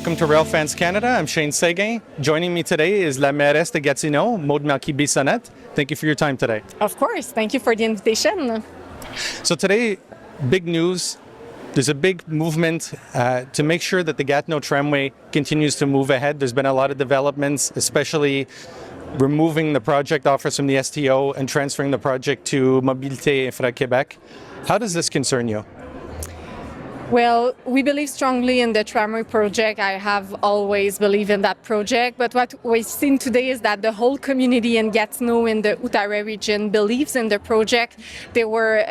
Welcome to Railfans Canada. I'm Shane Seguin. Joining me today is la mairesse de Gatineau, Maude Marquis-Bissonnette. Thank you for your time today. Of course. Thank you for the invitation. So today, big news. There's a big movement to make sure that the Gatineau Tramway continues to move ahead. There's been a lot of developments, especially removing the project office from the STO and transferring the project to Mobilité Infra Québec. How does this concern you? Well, we believe strongly in the tramway project. I have always believed in that project. But what we've seen today is that the whole community in Gatineau in the Outaouais region believes in the project. There were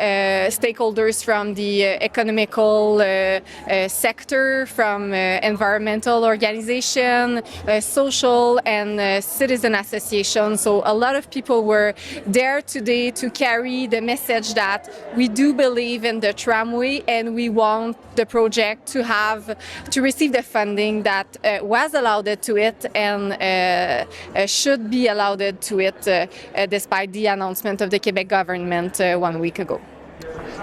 stakeholders from the economical sector, from environmental organization, social and citizen associations. So a lot of people were there today to carry the message that we do believe in the tramway and we want the project to receive the funding that was allowed to it and should be allowed to it despite the announcement of the Quebec government 1 week ago.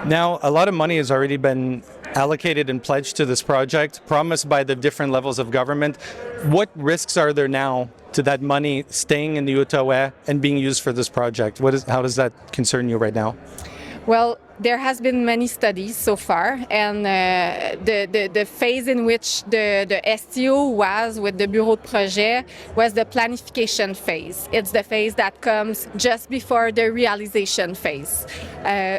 Now, a lot of money has already been allocated and pledged to this project, promised by the different levels of government. What risks are there now to that money staying in the Outaouais and being used for this project? How does that concern you right now? Well, there has been many studies so far, and the phase in which the STO was with the Bureau de Projet was the planification phase. It's the phase that comes just before the realization phase.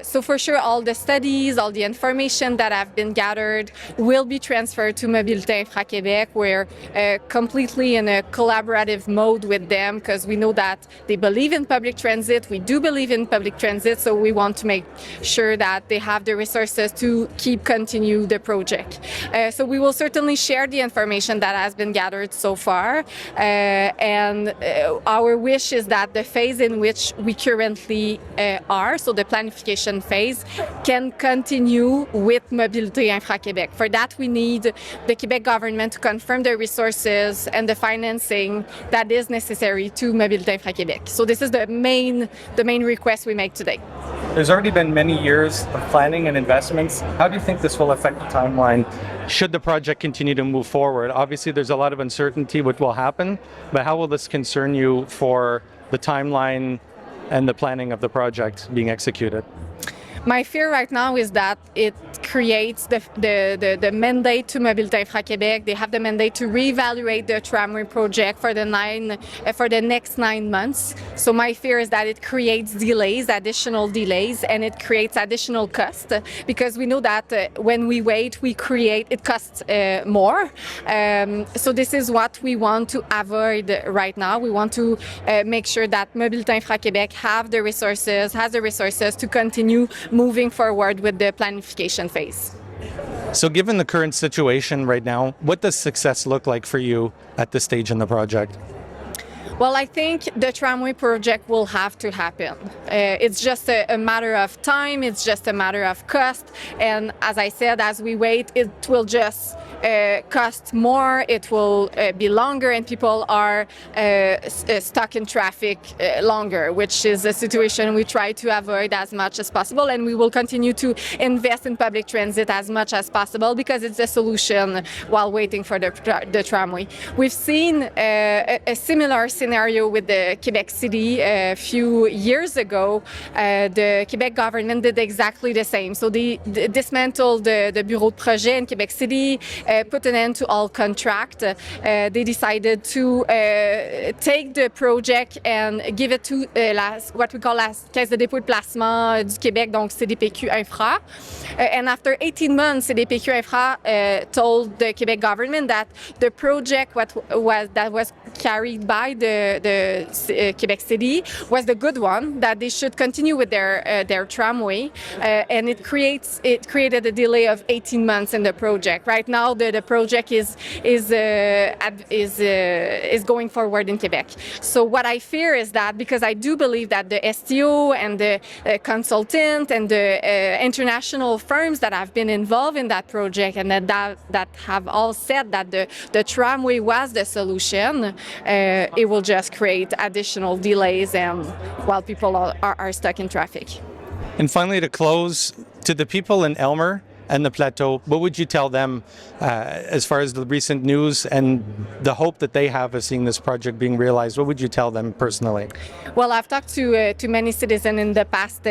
So for sure, all the studies, all the information that have been gathered will be transferred to Mobilité Infra Québec. We're completely in a collaborative mode with them because we know that they believe in public transit. We do believe in public transit, so we want to make sure that they have the resources to continue the project. So we will certainly share the information that has been gathered so far. And our wish is that the phase in which we currently are, so the planification phase, can continue with Mobilité Infra Québec. For that, we need the Quebec government to confirm the resources and the financing that is necessary to Mobilité Infra Québec. So this is the main request we make today. There's already been many years of planning and investments. How do you think this will affect the timeline should the project continue to move forward? Obviously, there's a lot of uncertainty what will happen, but how will this concern you for the timeline and the planning of the project being executed? My fear right now is that it creates the mandate to Mobilité Infra Québec. They have the mandate to reevaluate the tramway project for the next 9 months. So my fear is that it creates delays, additional delays, and it creates additional cost because we know that when we wait, it costs more. So this is what we want to avoid right now. We want to make sure that Mobilité Infra Québec has the resources to continue moving forward with the planification phase. So given the current situation right now, what does success look like for you at this stage in the project? Well, I think the tramway project will have to happen. It's just a matter of time, it's just a matter of cost. And as I said, as we wait, it will just cost more, it will be longer, and people are stuck in traffic longer, which is a situation we try to avoid as much as possible. And we will continue to invest in public transit as much as possible because it's a solution while waiting for the tramway. We've seen a similar scenario with the Quebec City a few years ago. The Quebec government did exactly the same. So they dismantled the Bureau de Projet in Quebec City, put an end to all contract. They decided to take the project and give it to what we call la Caisse de dépôt et de placement du Québec, donc CDPQ Infra. And after 18 months, CDPQ Infra told the Quebec government that the project that was carried by the Quebec City was the good one, that they should continue with their tramway, and it created a delay of 18 months in the project. Right now, the project is going forward in Quebec. So what I fear is that because I do believe that the STO and the consultant and the international firms that have been involved in that project and that have all said that the tramway was the solution, it will just create additional delays and while people are stuck in traffic. And finally, to close, to the people in Elmer and the plateau, what would you tell them as far as the recent news and the hope that they have of seeing this project being realized? What would you tell them personally? Well, I've talked to many citizens in the past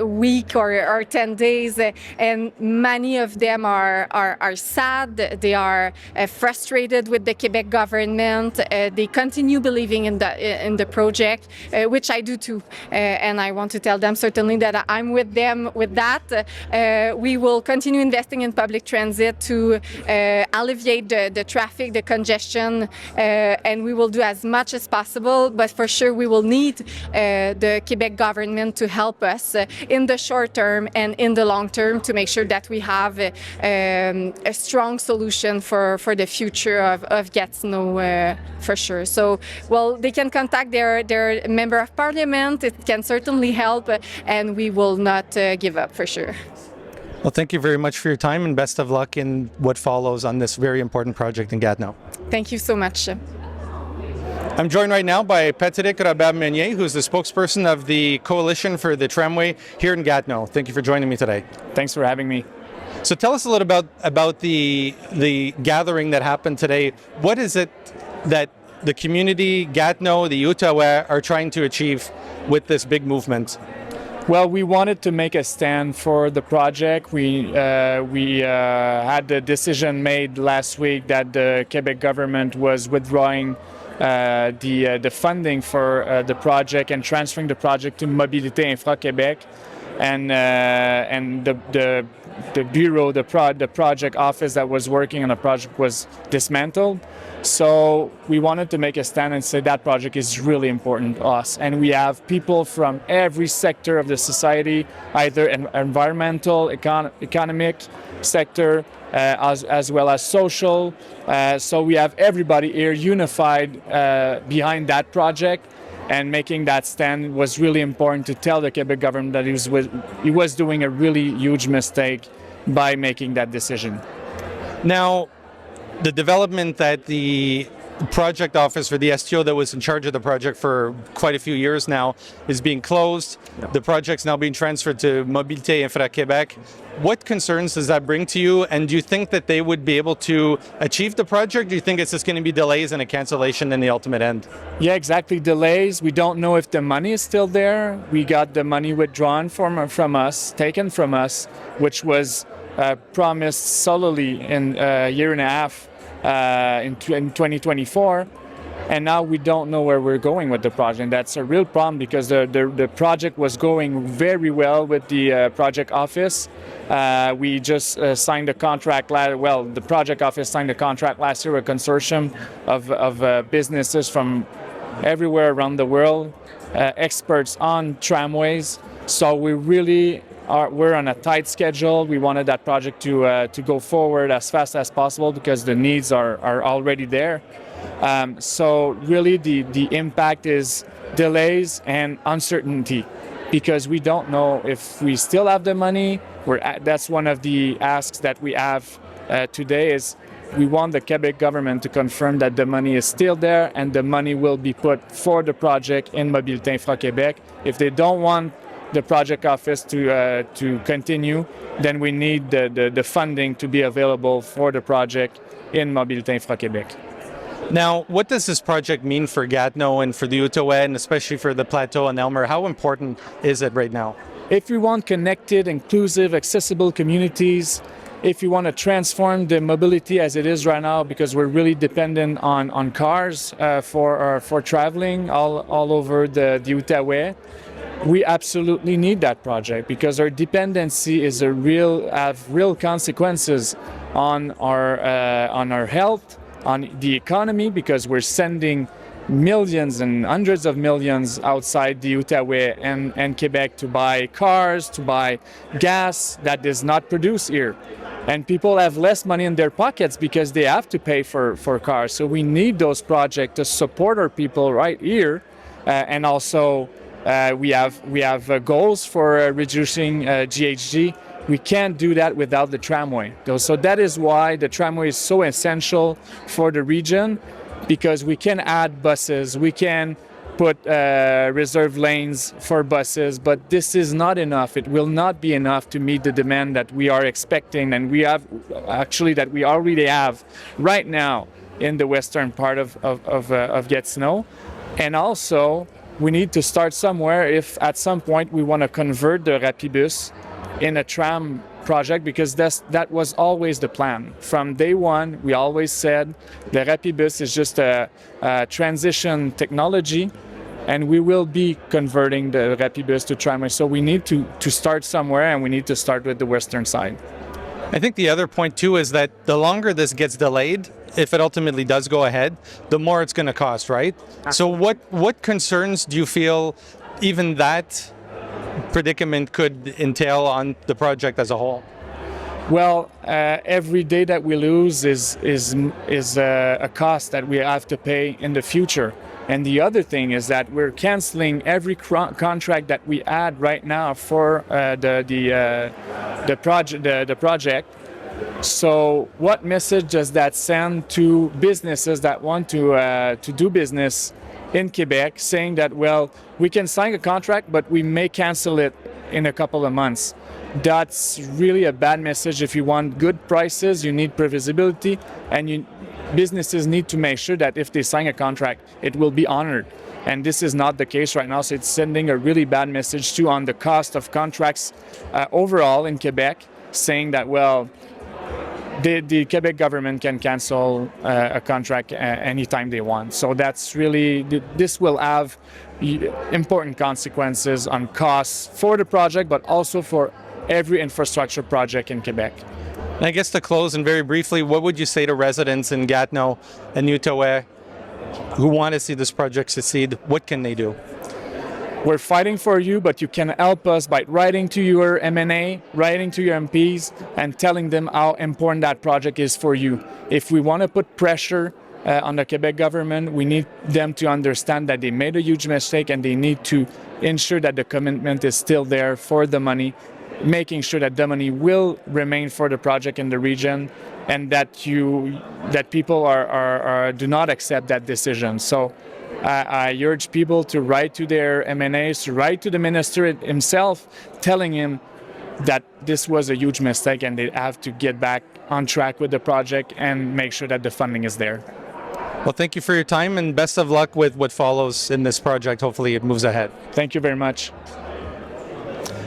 week or 10 days, and many of them are sad. They are frustrated with the Quebec government. They continue believing in the project, which I do too. And I want to tell them certainly that I'm with them with that. We will continue investing in public transit to alleviate the traffic, the congestion, and we will do as much as possible. But for sure, we will need the Quebec government to help us in the short term and in the long term to make sure that we have a strong solution for the future of Gatineau, for sure. So, well, they can contact their member of parliament. It can certainly help, and we will not give up, for sure. Well, thank you very much for your time and best of luck in what follows on this very important project in Gatineau. Thank you so much. I'm joined right now by Patrick Robert-Meunier, who's the spokesperson of the Coalition for the Tramway here in Gatineau. Thank you for joining me today. Thanks for having me. So tell us a little about the gathering that happened today. What is it that the community, Gatineau, the Outaouais, are trying to achieve with this big movement? Well, we wanted to make a stand for the project. We had the decision made last week that the Quebec government was withdrawing the funding for the project and transferring the project to Mobilité Infra Québec, and the bureau, the project office that was working on the project was dismantled. So we wanted to make a stand and say that project is really important to us. And we have people from every sector of the society, either environmental, economic sector, as well as social. So we have everybody here unified behind that project. And making that stand was really important to tell the Quebec government that he was doing a really huge mistake by making that decision. Now, the development that the project office for the STO that was in charge of the project for quite a few years now is being closed. Yep. The project's now being transferred to Mobilité Infra Québec. What concerns does that bring to you? And do you think that they would be able to achieve the project? Do you think it's just going to be delays and a cancellation in the ultimate end? Yeah, exactly. Delays. We don't know if the money is still there. We got the money withdrawn from us, taken from us, which was promised solely in a year and a half in 2024. And now we don't know where we're going with the project. That's a real problem because the project was going very well with the project office. We just signed a contract. The project office signed a contract last year with a consortium of businesses from everywhere around the world, experts on tramways. So we're on a tight schedule. We wanted that project to go forward as fast as possible because the needs are already there. So really the impact is delays and uncertainty because we don't know if we still have the money. That's one of the asks that we have today is we want the Quebec government to confirm that the money is still there and the money will be put for the project in Mobilité Infra Québec. If they don't want the project office to continue, then we need the funding to be available for the project in Mobilité Infra Québec. Now, what does this project mean for Gatineau and for the Outaouais, and especially for the Plateau and Elmer? How important is it right now? If we want connected, inclusive, accessible communities, if you want to transform the mobility as it is right now, because we're really dependent on cars for traveling all over the Outaouais, we absolutely need that project because our dependency is have real consequences on our health, on the economy, because we're sending millions and hundreds of millions outside the Outaouais and Quebec to buy cars, to buy gas that is not produced here. And people have less money in their pockets because they have to pay for cars. So we need those projects to support our people right here. And also we have goals for reducing GHG. We can't do that without the tramway. So that is why the tramway is so essential for the region, because we can add buses, we can put reserve lanes for buses, but this is not enough. It will not be enough to meet the demand that we are expecting, and we have actually that we already have right now in the western part of Gatineau. And also, we need to start somewhere if at some point we want to convert the Rapibus in a tram project, because that was always the plan. From day one, we always said the Rapibus is just a transition technology, and we will be converting the Rapibus to tramway. So we need to start somewhere, and we need to start with the western side. I think the other point too is that the longer this gets delayed, if it ultimately does go ahead, the more it's going to cost, right? So what concerns do you feel even that predicament could entail on the project as a whole? Well, every day that we lose is a cost that we have to pay in the future. And the other thing is that we're canceling every contract that we add right now for the project. So, what message does that send to businesses that want to do business in Quebec, saying that, well, we can sign a contract, but we may cancel it in a couple of months? That's really a bad message. If you want good prices, you need previsibility, and businesses need to make sure that if they sign a contract, it will be honored. And this is not the case right now, so it's sending a really bad message too on the cost of contracts overall in Quebec, saying that, well, the Quebec government can cancel a contract anytime they want. So that's really, this will have important consequences on costs for the project, but also for every infrastructure project in Quebec. And I guess to close, and very briefly, what would you say to residents in Gatineau and Outaouais who want to see this project succeed? What can they do? We're fighting for you, but you can help us by writing to your MNA, writing to your MPs, and telling them how important that project is for you. If we want to put pressure on the Quebec government, we need them to understand that they made a huge mistake, and they need to ensure that the commitment is still there for the money, making sure that the money will remain for the project in the region, and that people do not accept that decision. So I urge people to write to their MNAs, to write to the minister himself, telling him that this was a huge mistake and they have to get back on track with the project and make sure that the funding is there. Well, thank you for your time, and best of luck with what follows in this project. Hopefully it moves ahead. Thank you very much.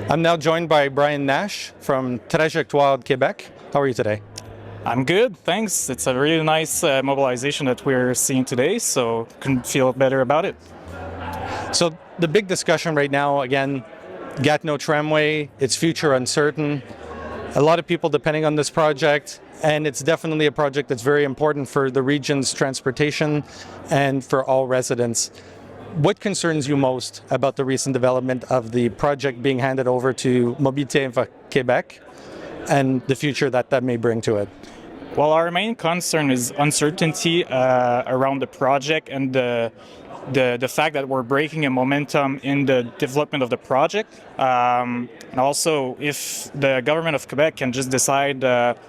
I'm now joined by Brian Nash from Trajectoire Québec. How are you today? I'm good, thanks. It's a really nice mobilization that we're seeing today, so couldn't feel better about it. So the big discussion right now, again, Gatineau Tramway, its future uncertain. A lot of people depending on this project, and it's definitely a project that's very important for the region's transportation and for all residents. What concerns you most about the recent development of the project being handed over to Mobilité Infra Québec and the future that may bring to it? Well, our main concern is uncertainty around the project and the fact that we're breaking a momentum in the development of the project. And also, if the government of Quebec can just decide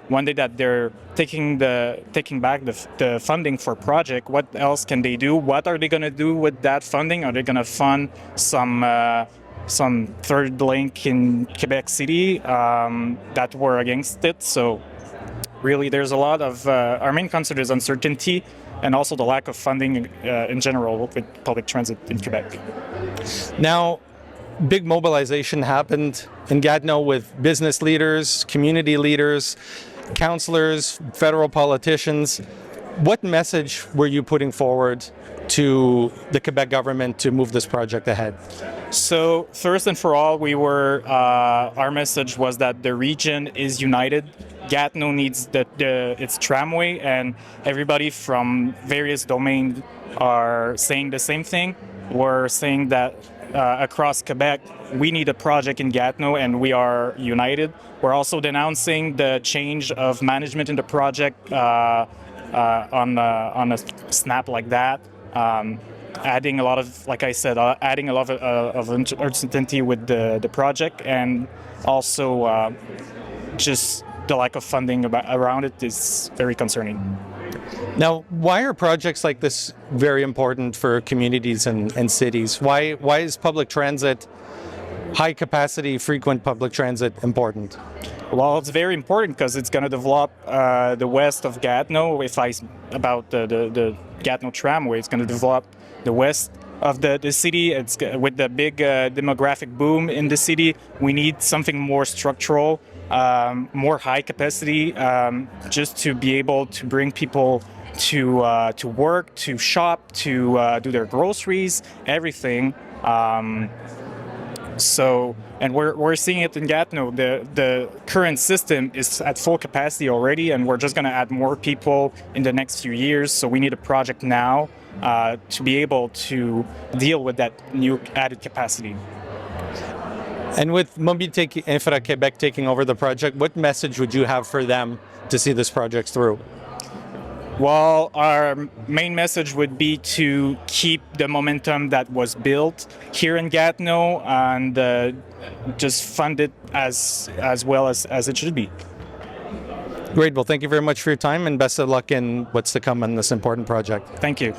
one day that they're taking back the funding for project, what else can they do? What are they going to do with that funding? Are they going to fund some third link in Quebec City that were against it? So really, there's a lot of our main concern is uncertainty, and also the lack of funding in general with public transit in Quebec. Now, big mobilization happened in Gatineau with business leaders, community leaders, councillors, federal politicians. What message were you putting forward to the Quebec government to move this project ahead? So first and for all, our message was that the region is united. Gatineau needs its tramway, and everybody from various domains are saying the same thing. We're saying that across Quebec, we need a project in Gatineau, and we are united. We're also denouncing the change of management in the project on a snap like that. Adding a lot of, like I said, adding a lot of uncertainty with the project, and also just the lack of funding around it is very concerning. Now, why are projects like this very important for communities and cities? Why is public transit, high capacity, frequent public transit important? Well, it's very important because it's going to develop the west of Gatineau. About the Gatineau Tramway, it's going to develop the west of the city. It's with the big demographic boom in the city. We need something more structural, more high capacity, just to be able to bring people to work, to shop, to do their groceries, everything. And we're seeing it in Gatineau. The current system is at full capacity already, and we're just going to add more people in the next few years. So we need a project now to be able to deal with that new added capacity. And with Mobilité Infra Québec taking over the project, what message would you have for them to see this project through? Well, our main message would be to keep the momentum that was built here in Gatineau and just fund it as well as it should be. Great. Well, thank you very much for your time and best of luck in what's to come on this important project. Thank you.